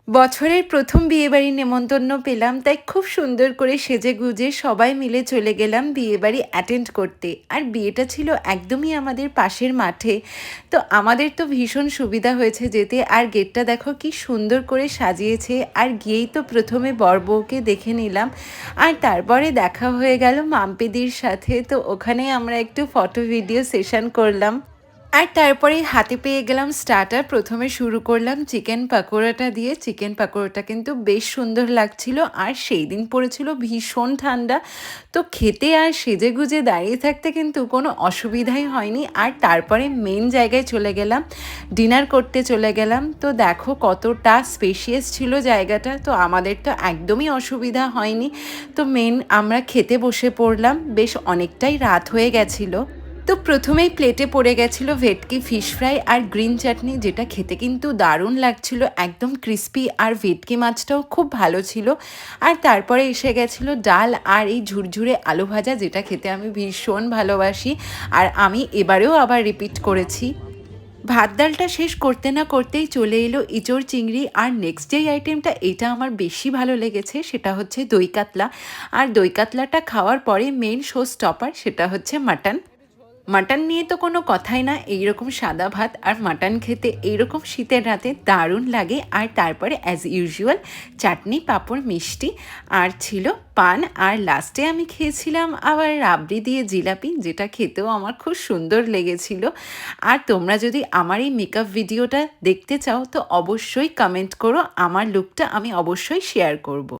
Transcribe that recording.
বছরের প্রথম বিয়েবাড়ির নেমন্তন্ন পেলাম, তাই খুব সুন্দর করে সেজেগুজে সবাই মিলে চলে গেলাম বিয়েবাড়ি অ্যাটেন্ড করতে। আর বিয়েটা ছিল একদমই আমাদের পাশের মাঠে। তো আমাদের তো ভীষণ সুবিধা হয়েছে যেতে। আর গেটটা দেখো কি সুন্দর করে সাজিয়েছে। আর গিয়েই তো প্রথমে বর বউকে দেখে নিলাম, আর তারপরে দেখা হয়ে গেল মাম্পিদির সাথে। তো ওখানে আমরা একটু ফটো ভিডিও সেশন করলাম। আর তারপরে হাতে পেয়ে গেলাম স্টার্টার। প্রথমে শুরু করলাম চিকেন পাকোড়াটা দিয়ে। চিকেন পাকোড়াটা কিন্তু বেশ সুন্দর লাগছিল, আর সেই দিন পড়েছিল ভীষণ ঠান্ডা। তো খেতে আর সেজেগুজে দাঁড়িয়ে থাকতে কিন্তু কোনো অসুবিধাই হয়নি। আর তারপরে মেন জায়গায় চলে গেলাম, ডিনার করতে চলে গেলাম। তো দেখো কতটা স্পেশিয়াস ছিল জায়গাটা, তো আমাদের তো একদমই অসুবিধা হয়নি। তো আমরা খেতে বসে পড়লাম, বেশ অনেকটাই রাত হয়ে গেছিলো। তো প্রথমেই প্লেটে পড়ে গেছিলো ভেটকি ফিশ ফ্রাই আর গ্রিন চাটনি, যেটা খেতে কিন্তু দারুণ লাগছিল, একদম ক্রিস্পি। আর ভেটকি মাছটাও খুব ভালো ছিল। আর তারপরে এসে গেছিলো ডাল আর এই ঝুরঝুরে আলু ভাজা, যেটা খেতে আমি ভীষণ ভালোবাসি। আর আমি এবারেও আবার রিপিট করেছি। ভাত ডালটা শেষ করতে না করতেই চলে এলো ইঁচড় চিংড়ি। আর নেক্সট যেই আইটেমটা, এটা আমার বেশি ভালো লেগেছে, সেটা হচ্ছে দই কাতলা। আর দই কাতলাটা খাওয়ার পরে মেন শো স্টপার, সেটা হচ্ছে মাটন। মাটন নিয়ে তো কোনো কথাই না, এইরকম সাদা ভাত আর মাটন খেতে এইরকম শীতের রাতে দারুণ লাগে। আর তারপরে অ্যাজ ইউজুয়াল চাটনি, পাঁপড়, মিষ্টি, আর ছিল পান। আর লাস্টে আমি খেয়েছিলাম আবার রাবড়ি দিয়ে জিলাপি, যেটা খেতেও আমার খুব সুন্দর লেগেছিল। আর তোমরা যদি আমার এই মেকআপ ভিডিওটা দেখতে চাও, তো অবশ্যই কমেন্ট করো, আমার লুকটা আমি অবশ্যই শেয়ার করব।